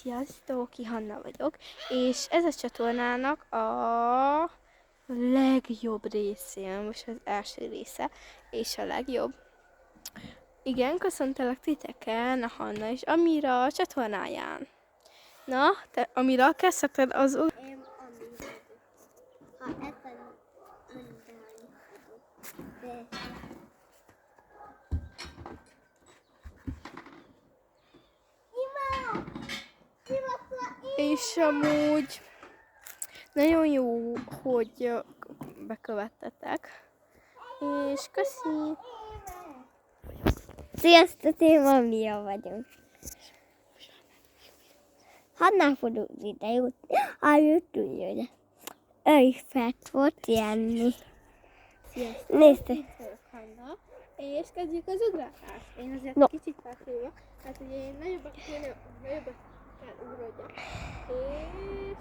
Sziasztok, ki Hanna vagyok, és ez a csatornának a legjobb részén, most az első része, és a legjobb. Igen, köszöntelek titeken, a Hanna és Amira a csatornáján. Na, te Amira, kezdheted az... Én Ami vagyok. Ha ebben mondani fogok. És amúgy nagyon jó, hogy bekövettetek. És köszi! Sziasztok, én Amia vagyok. Hanna fogok ide jutni. A jutni. Ő is fel volt jönni. Sziasztok! Nézd! Itt vagyok Hanna, és kezdjük az ugrálást. Én azért kicsit felfélek, hát ugye én nagyobbat kell ugrodjak. És